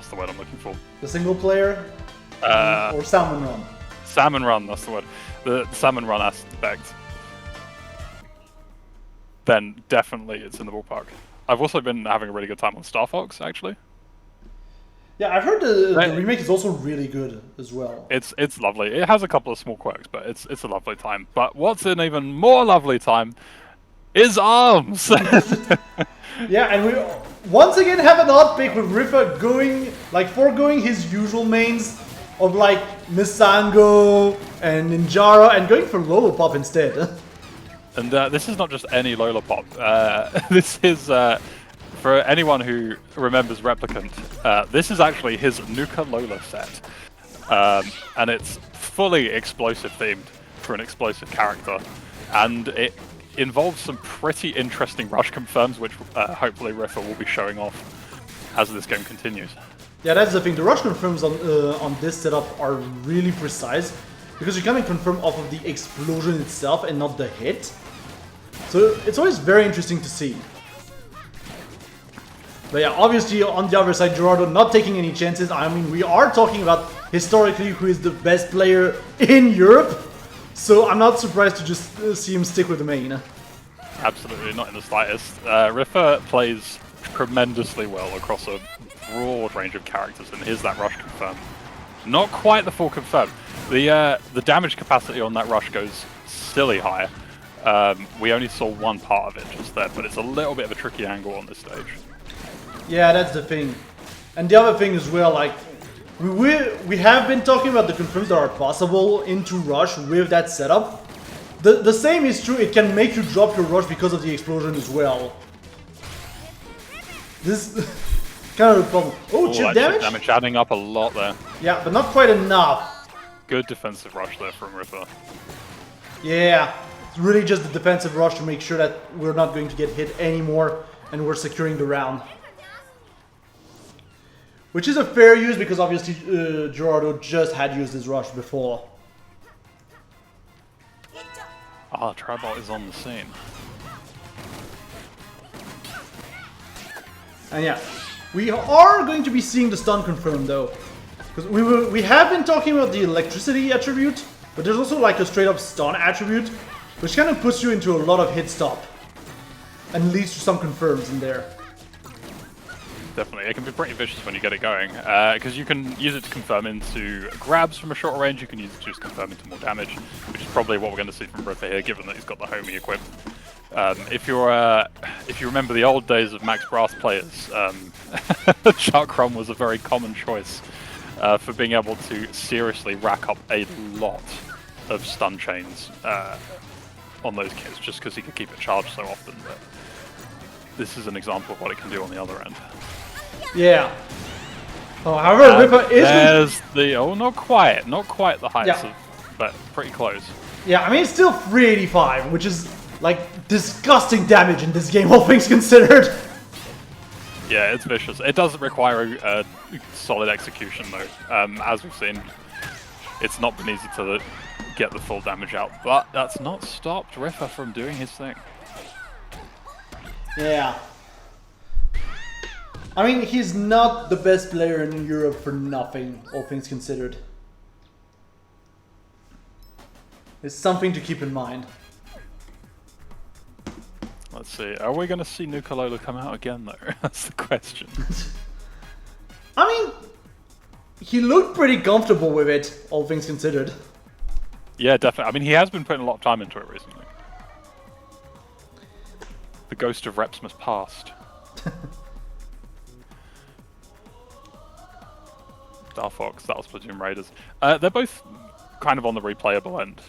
What's the word I'm looking for? The single player? Or salmon run? Salmon run, that's the word. The salmon run aspect. Then definitely it's in the ballpark. I've also been having a really good time on Star Fox, actually. Yeah, I've heard the remake is also really good as well. It's lovely. It has a couple of small quirks, but it's a lovely time. But what's an even more lovely time is ARMS! Yeah, and we once again have an odd pick with Ripha foregoing his usual mains of like Misango and Ninjara and going for Lola Pop instead. And this is not just any Lola Pop. This is, for anyone who remembers Replicant, this is actually his Nuka Lola set. And it's fully explosive themed for an explosive character. And it involves some pretty interesting rush confirms, which hopefully Ripha will be showing off as this game continues. Yeah, that's the thing. The rush confirms on this setup are really precise because you can confirm off of the explosion itself and not the hit. So it's always very interesting to see. But yeah, obviously on the other side, Giurardo not taking any chances. I mean, we are talking about historically who is the best player in Europe. So I'm not surprised to just see him stick with the main. Absolutely, not in the slightest. Ripha plays tremendously well across a broad range of characters, and here's that rush confirm. Not quite the full confirm. The damage capacity on that rush goes silly high. We only saw one part of it just there, but it's a little bit of a tricky angle on this stage. Yeah, that's the thing. And the other thing as well, like, we have been talking about the confirms that are possible into rush with that setup. The same is true, it can make you drop your rush because of the explosion as well. This kind of a problem. Oh, chip damage? Chip damage adding up a lot there. Yeah, but not quite enough. Good defensive rush there from Ripha. Yeah, it's really just the defensive rush to make sure that we're not going to get hit anymore and we're securing the round. Which is a fair use because obviously Giurardo just had used his rush before. Ah, Tribal is on the scene. And yeah, we are going to be seeing the stun confirmed though. Because we have been talking about the electricity attribute, but there's also like a straight up stun attribute, which kind of puts you into a lot of hit stop. And leads to some confirms in there. Definitely, it can be pretty vicious when you get it going, because you can use it to confirm into grabs from a shorter range, you can use it to just confirm into more damage, which is probably what we're going to see from Ripha here, given that he's got the homie equipped. If you remember the old days of Max Brass players, Chakram was a very common choice for being able to seriously rack up a lot of stun chains on those kits, just because he could keep it charged so often. But this is an example of what it can do on the other end. Yeah. Oh, however, Ripha is... There's the... Oh, not quite the heights of... But pretty close. Yeah, I mean, it's still 385, which is, like, disgusting damage in this game, all things considered. Yeah, it's vicious. It doesn't require a solid execution, though. As we've seen, it's not been easy to get the full damage out. But that's not stopped Ripha from doing his thing. Yeah. I mean, he's not the best player in Europe for nothing, all things considered. It's something to keep in mind. Let's see, are we going to see Nuka Lola come out again, though? That's the question. I mean, he looked pretty comfortable with it, all things considered. Yeah, definitely. I mean, he has been putting a lot of time into it recently. The ghost of Repsmas past. Star Fox, that was Platoon Raiders. They're both kind of on the replayable end.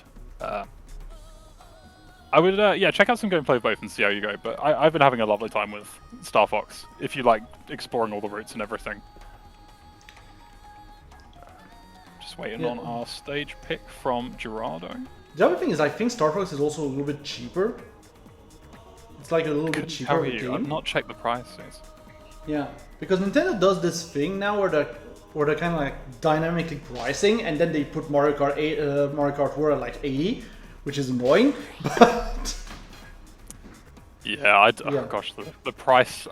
I would, yeah, check out some gameplay of both and see how you go, but I've been having a lovely time with Star Fox, if you like exploring all the routes and everything. Just waiting on our stage pick from Giurardo. The other thing is, I think Star Fox is also a little bit cheaper. It's like a little bit cheaper. How are you? I've not checked the prices. Yeah, because Nintendo does this thing now where they're kind of like dynamically pricing, and then they put Mario Kart World at like 80, which is annoying. But yeah, oh gosh, the price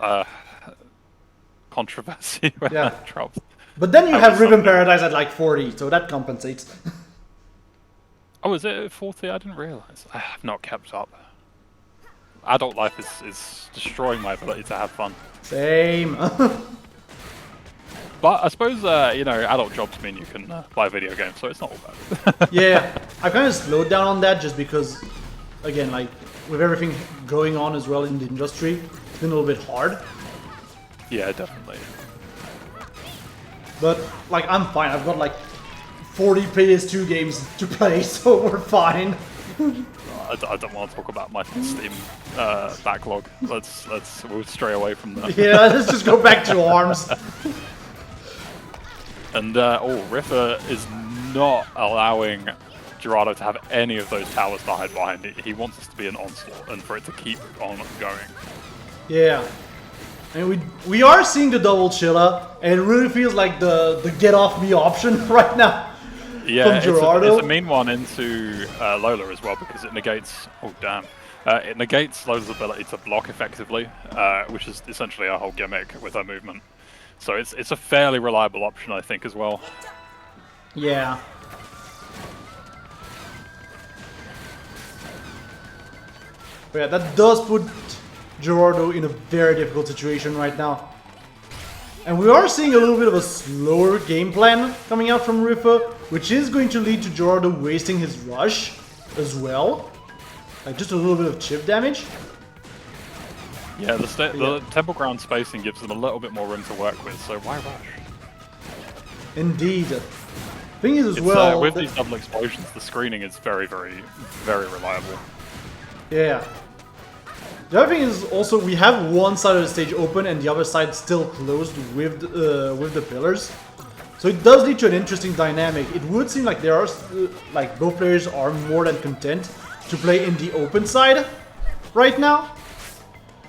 controversy when that dropped. But then you That have was Ribbon something. Paradise at like 40, so that compensates. Oh, is it 40? I didn't realise. I have not kept up. Adult life is destroying my ability to have fun. Same. But I suppose, you know, adult jobs mean you can buy video games, so it's not all bad. Yeah, I've kind of slowed down on that just because, again, like, with everything going on as well in the industry, it's been a little bit hard. Yeah, definitely. But, like, I'm fine. I've got, like, 40 PS2 games to play, so we're fine. I don't want to talk about my Steam backlog. We'll stray away from that. Yeah, let's just go back to ARMS. And Ripha is not allowing Giurardo to have any of those towers to hide behind. He wants this to be an onslaught and for it to keep on going. Yeah. And we are seeing the double chiller, and it really feels like the get off me option right now. Yeah, From Giurardo. it's a mean one into Lola as well because it negates. Oh damn! It negates Lola's ability to block effectively, which is essentially our whole gimmick with her movement. So it's a fairly reliable option, I think, as well. Yeah. But yeah, that does put Giurardo in a very difficult situation right now. And we are seeing a little bit of a slower game plan coming out from Ripha, which is going to lead to Giurardo wasting his rush as well. Like just a little bit of chip damage. Yeah, the temple ground spacing gives them a little bit more room to work with, so why rush? Indeed. Thing is as well... with these double explosions, the screening is very, very, very reliable. Yeah. The other thing is also we have one side of the stage open and the other side still closed with the pillars. So it does lead to an interesting dynamic. It would seem like there are like both players are more than content to play in the open side right now.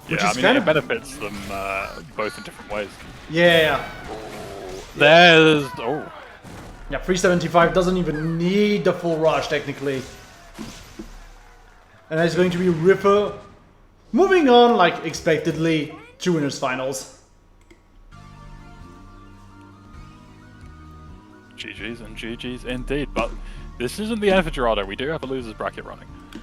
Which Yeah, is I mean, kind it of benefits them both in different ways. yeah. There's... Yeah, 375 doesn't even need the full rush technically. And it's going to be Ripha moving on like expectedly to winners finals. GG's and GG's indeed, but this isn't the end for Giurardo. We do have a losers bracket running.